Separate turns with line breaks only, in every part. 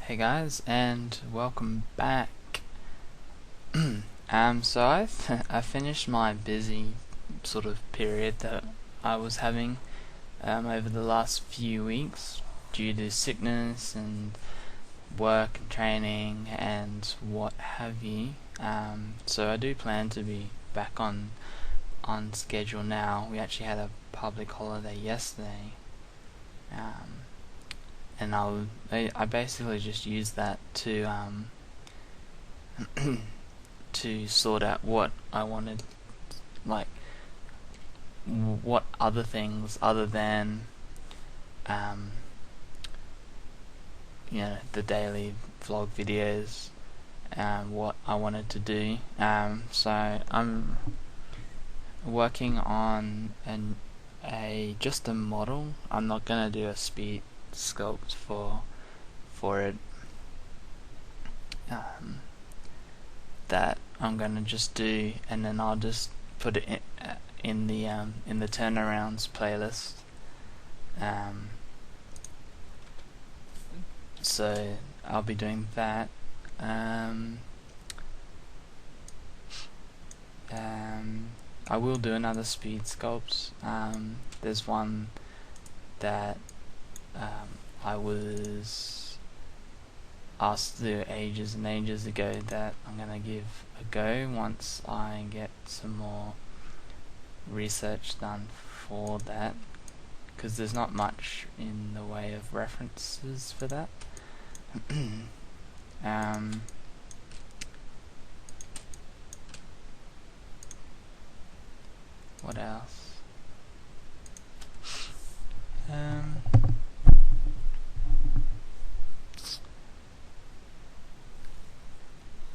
Hey guys, and welcome back. So I finished my busy sort of period that I was having over the last few weeks due to sickness and work and training and what have you. So I do plan to be back on schedule now. We actually had a public holiday yesterday. And I basically just used that to to sort out what I wanted, like what other things other than um, the daily vlog videos, what I wanted to do. So I'm working on a just a model. I'm not gonna do a speed sculpt for it. That I'm gonna just do, and then I'll just put it in the turnarounds playlist. So I'll be doing that. I will do another speed sculpt. There's one that I was asked to do ages and ages ago that I'm gonna give a go once I get some more research done for that, because there's not much in the way of references for that. What else?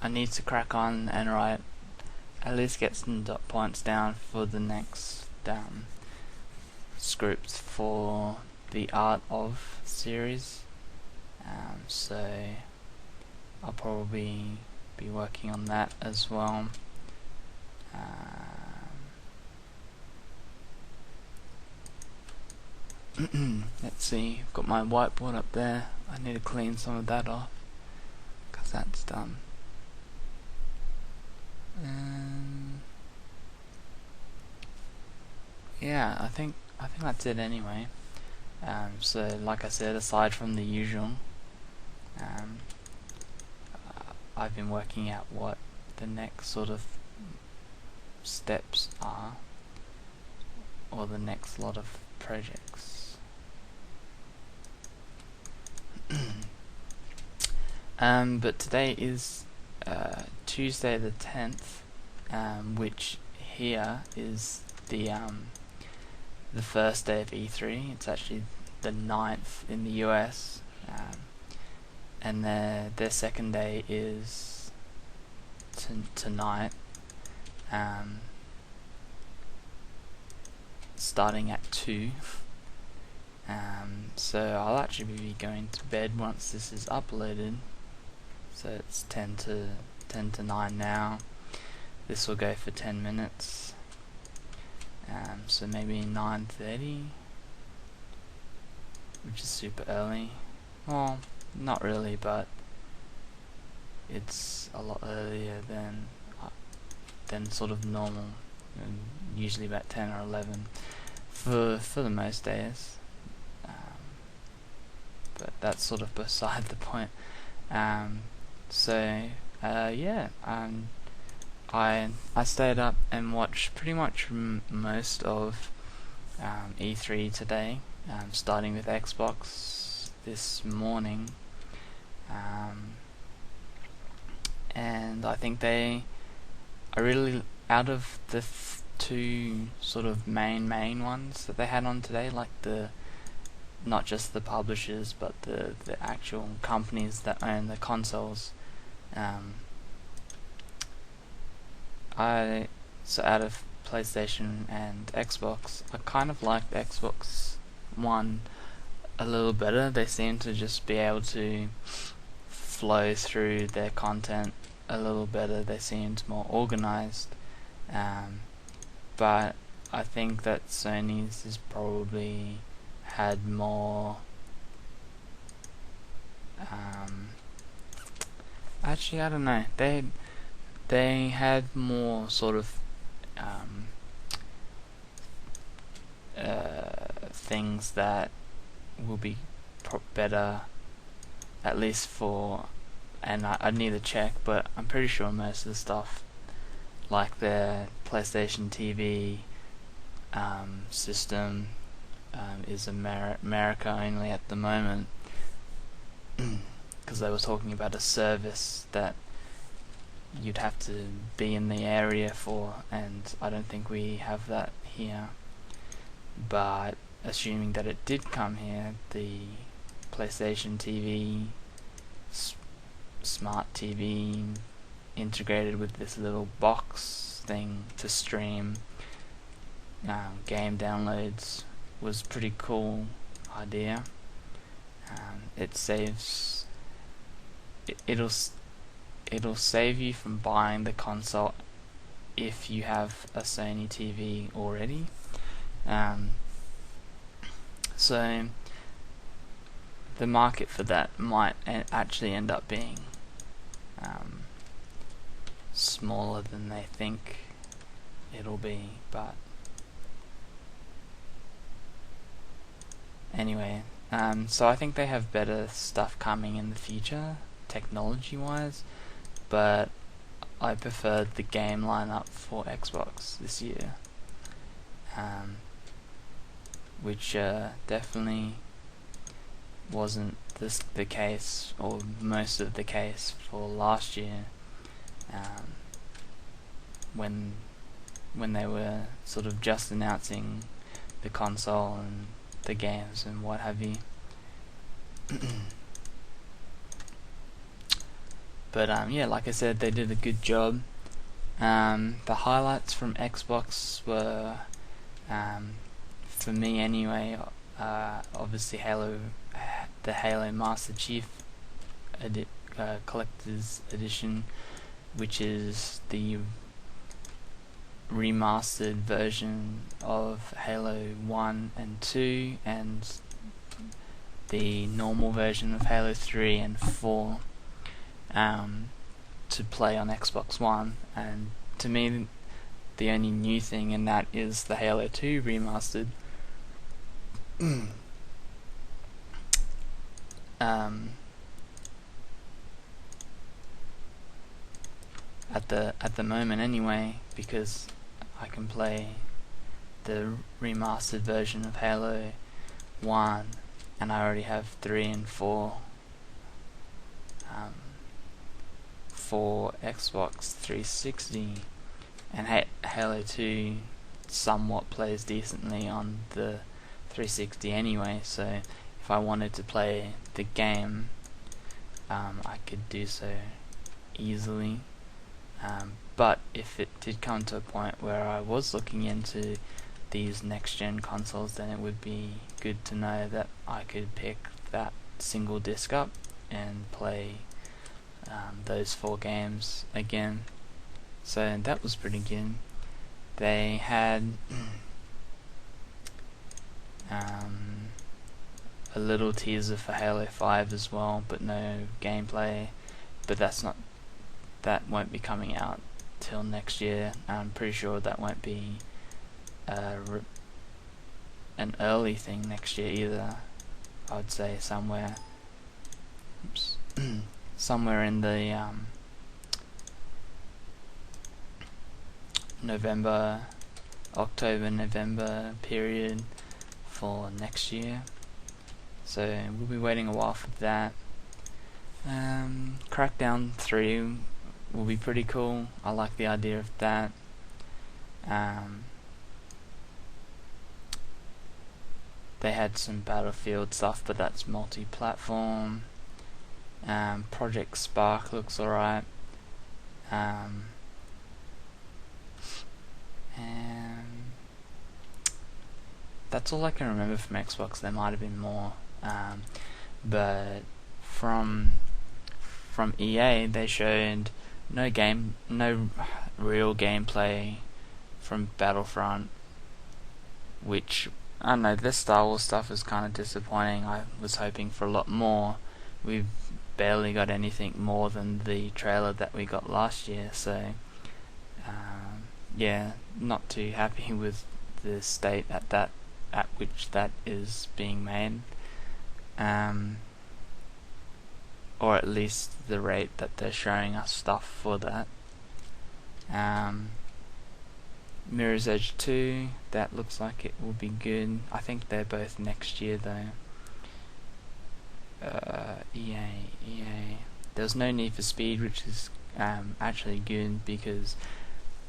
I need to crack on and write, at least get some dot points down for the next script for the Art of series. So I'll probably be working on that as well. Let's see, I've got my whiteboard up there. I need to clean some of that off because that's done. Yeah, I think that's it anyway. So like I said, aside from the usual, I've been working out what the next sort of steps are, or the next lot of projects. But today is Tuesday the 10th, which here is the first day of E3. It's actually the 9th in the US, and their second day is tonight, starting at 2. So I'll actually be going to bed once this is uploaded. So it's 10 to 9 now. This will go for 10 minutes. So maybe 9:30, which is super early. Well, not really, but it's a lot earlier than sort of normal, and usually about 10 or 11 for the most days. But that's sort of beside the point. Yeah, I stayed up and watched pretty much most of E3 today, starting with Xbox this morning, and I think they are really, out of the two sort of main ones that they had on today, like not just the publishers but the actual companies that own the consoles. So out of PlayStation and Xbox, I kind of like the Xbox One a little better. They seem to just be able to flow through their content a little better. They seemed more organized, but I think that Sony's is probably had more actually, I don't know. They had more sort of um, things that will be better, at least for. And I'd need to check, but I'm pretty sure most of the stuff, like the PlayStation TV system, is America only at the moment, because they were talking about a service that you'd have to be in the area for, and I don't think we have that here. But assuming that it did come here, the PlayStation TV, smart TV integrated with this little box thing to stream game downloads, was pretty cool idea. It saves. It'll save you from buying the console if you have a Sony TV already. So the market for that might actually end up being smaller than they think it'll be, but anyway, so I think they have better stuff coming in the future, technology-wise, but I preferred the game lineup for Xbox this year, which definitely wasn't the case, or most of the case, for last year, when they were sort of just announcing the console and the games and what have you. But yeah, like I said, they did a good job. The highlights from Xbox were, for me anyway, obviously the Halo Master Chief Collector's Edition, which is the remastered version of Halo 1 and 2, and the normal version of Halo 3 and 4 to play on Xbox One. And to me, the only new thing in that is the Halo 2 remastered. At the moment anyway, because I can play the remastered version of Halo 1, and I already have 3 and 4 for Xbox 360, and Halo 2 somewhat plays decently on the 360 anyway, so if I wanted to play the game, I could do so easily. But if it did come to a point where I was looking into these next-gen consoles, then it would be good to know that I could pick that single disc up and play those 4 games again. So that was pretty good. They had a little teaser for Halo 5 as well, but no gameplay. But that won't be coming out till next year. I'm pretty sure that won't be an early thing next year either. I'd say somewhere in the October-November period for next year. So we'll be waiting a while for that. Crackdown 3 will be pretty cool. I like the idea of that. They had some Battlefield stuff, but that's multi-platform. Project Spark looks alright. And that's all I can remember from Xbox. There might have been more, but from EA they showed no real gameplay from Battlefront, which, I don't know, this Star Wars stuff is kind of disappointing. I was hoping for a lot more. We've barely got anything more than the trailer that we got last year, so yeah, not too happy with the state at which that is being made, or at least the rate that they're showing us stuff for that. Mirror's Edge 2, that looks like it will be good. I think they're both next year though. EA. There's no Need for Speed, which is actually good because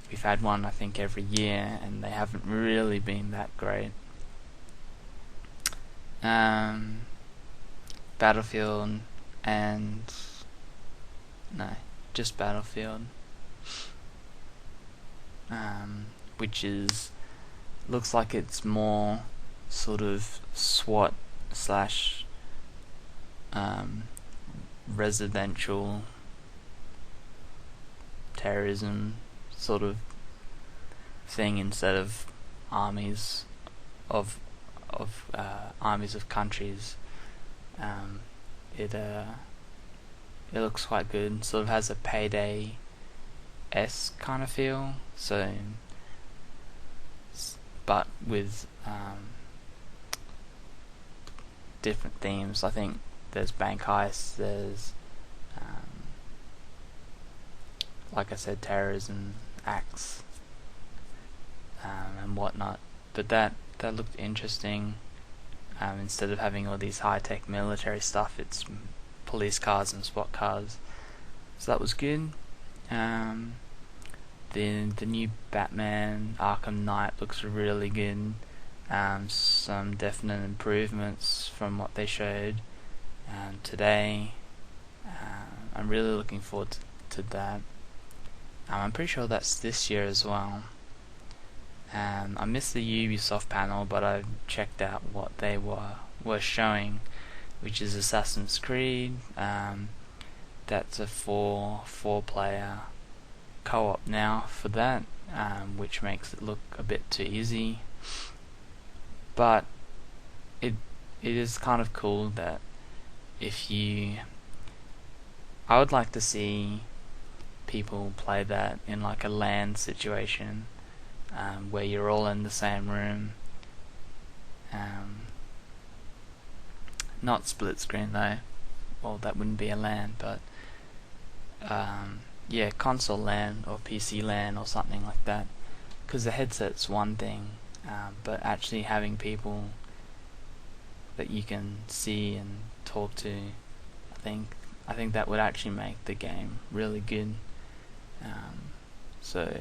we've had one I think every year and they haven't really been that great. Battlefield and just Battlefield, which looks like it's more sort of SWAT slash residential terrorism sort of thing instead of armies of countries. It looks quite good. Sort of has a Payday-esque kind of feel. So, but with different themes. I think there's bank heists. There's like I said, terrorism acts and whatnot. But that looked interesting. Instead of having all these high-tech military stuff, it's police cars and SWAT cars. So that was good. The new Batman Arkham Knight looks really good. Some definite improvements from what they showed today. I'm really looking forward to that. I'm pretty sure that's this year as well. I missed the Ubisoft panel, but I checked out what they were showing, which is Assassin's Creed. That's a four-player co-op now for that, which makes it look a bit too easy. But it is kind of cool that I would like to see people play that in like a LAN situation, where you're all in the same room. Not split screen though. Well, that wouldn't be a LAN, but yeah, console LAN or PC LAN or something like that. Because the headset's one thing, but actually having people that you can see and talk to, I think that would actually make the game really good. So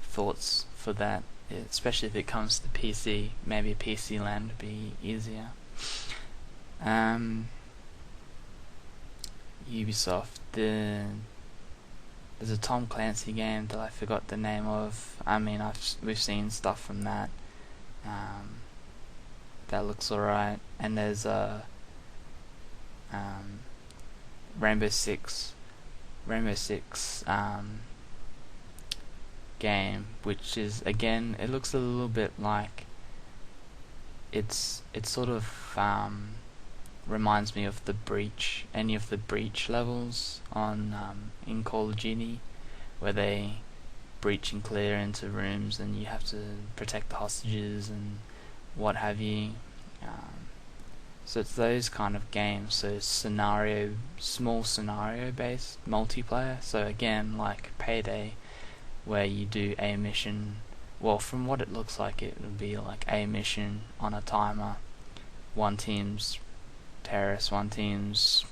thoughts for that, especially if it comes to PC. Maybe a PC LAN would be easier. Ubisoft, there's a Tom Clancy game that I forgot the name of. I mean, we've seen stuff from that. That looks alright. And there's a Rainbow Six game, which is, again, it looks a little bit like it's sort of reminds me of the Breach, any of the Breach levels on in Call of Duty, where they breach and clear into rooms and you have to protect the hostages and what have you. So it's those kind of games. So small scenario based multiplayer. So again, like Payday, where you do a mission. Well, from what it looks like, it would be like a mission on a timer. One team's terrorists, one team's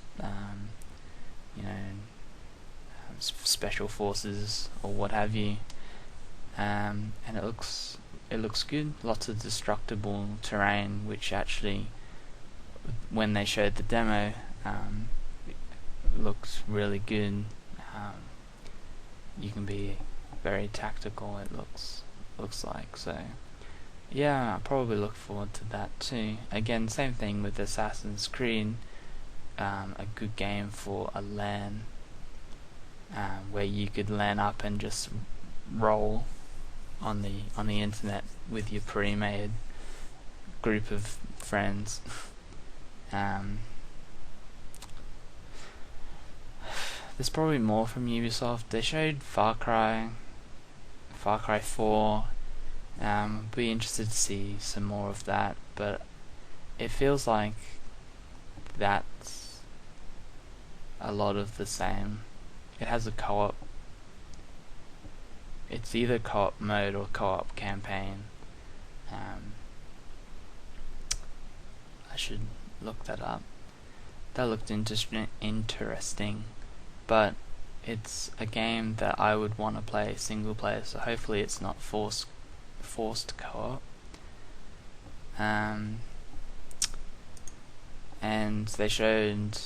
special forces or what have you. And it looks good. Lots of destructible terrain, which actually, when they showed the demo, looks really good. You can be very tactical, it looks like. So yeah, I'll probably look forward to that too. Again, same thing with Assassin's Creed. A good game for a LAN, where you could LAN up and just roll on the internet with your pre-made group of friends. there's probably more from Ubisoft. They showed Far Cry 4. Be interested to see some more of that, but it feels like that's a lot of the same. It has a co-op. It's either co-op mode or co-op campaign. I should look that up. That looked interesting, but it's a game that I would want to play single player, so hopefully it's not forced co-op. And they showed,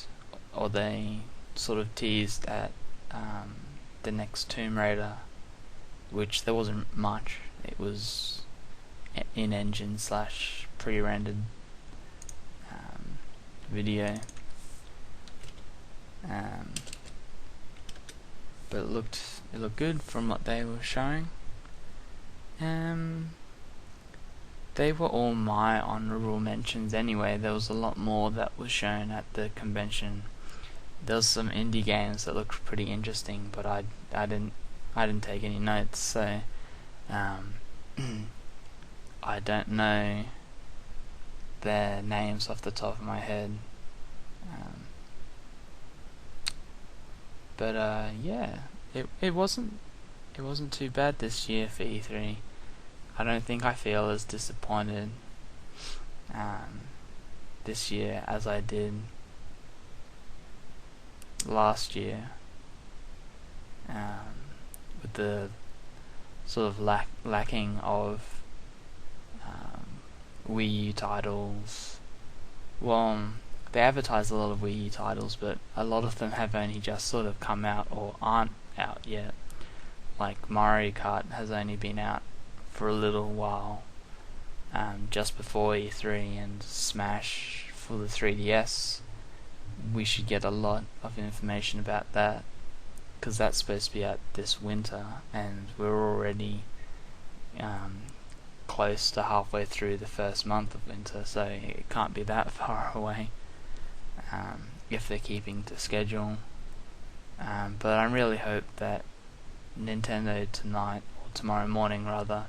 or they sort of teased at the next Tomb Raider, which there wasn't much. It was in-engine / pre-rendered video, but it looked good from what they were showing. They were all my honorable mentions anyway. There was a lot more that was shown at the convention. There was some indie games that looked pretty interesting, but I didn't take any notes, so I don't know their names off the top of my head. But yeah, it wasn't too bad this year for E3. I don't think I feel as disappointed this year as I did last year, with the sort of lacking of Wii U titles. Well, they advertise a lot of Wii U titles, but a lot of them have only just sort of come out or aren't out yet. Like Mario Kart has only been out for a little while, just before E3, and Smash for the 3DS. We should get a lot of information about that, because that's supposed to be out this winter, and we're already close to halfway through the first month of winter, so it can't be that far away if they're keeping to schedule. But I really hope that Nintendo tonight, or tomorrow morning rather,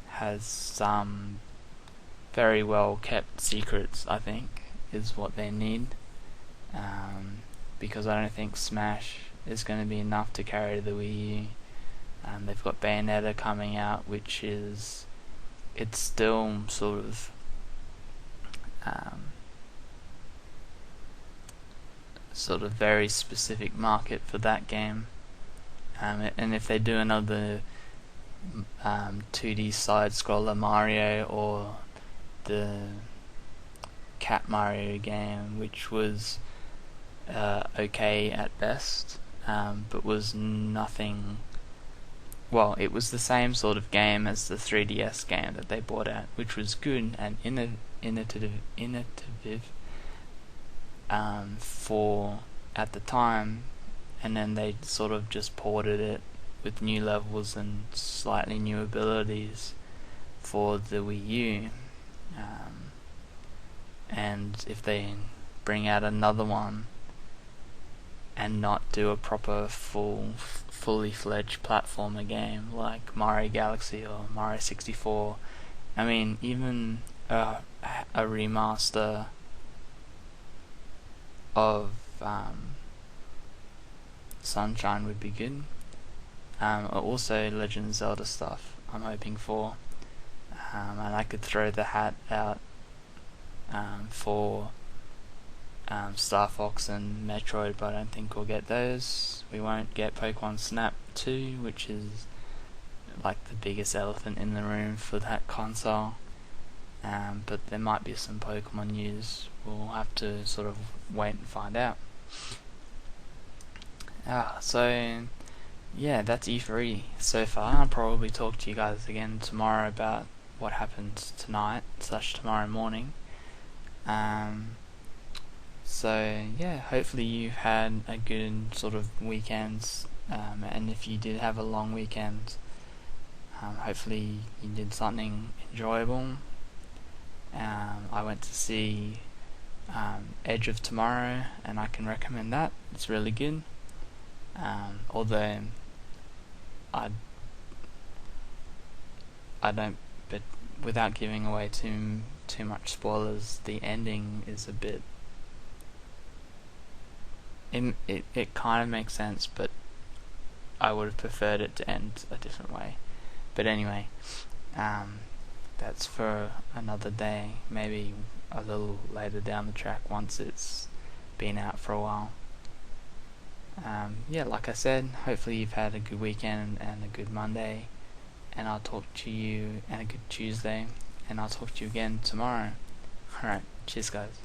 has some very well kept secrets, I think, is what they need, because I don't think Smash is going to be enough to carry the Wii U. They've got Bayonetta coming out, which is, it's still sort of very specific market for that game, and if they do another 2D side scroller Mario, or the Cat Mario game, which was okay at best, but was nothing. Well, it was the same sort of game as the 3DS game that they brought out, which was good and innovative for at the time, and then they sort of just ported it with new levels and slightly new abilities for the Wii U. And if they bring out another one and not do a proper fully fledged platformer game like Mario Galaxy or Mario 64, I mean, even a remaster of Sunshine would be good. Also Legend of Zelda stuff I'm hoping for, and I could throw the hat out for Star Fox and Metroid, but I don't think we'll get those. We won't get Pokemon Snap 2, which is like the biggest elephant in the room for that console, but there might be some Pokemon news. We'll have to sort of wait and find out. So yeah, that's E3 so far. I'll probably talk to you guys again tomorrow about what happened tonight / tomorrow morning. So yeah, hopefully you had a good sort of weekend, and if you did have a long weekend, hopefully you did something enjoyable. I went to see Edge of Tomorrow, and I can recommend that. It's really good. Although I don't, but without giving away too much spoilers, the ending is a bit. It kind of makes sense, but I would have preferred it to end a different way. But anyway, that's for another day. Maybe a little later down the track once it's been out for a while. Yeah, like I said, hopefully you've had a good weekend and a good Monday, and I'll talk to you, and a good Tuesday, and I'll talk to you again tomorrow. Alright, cheers guys.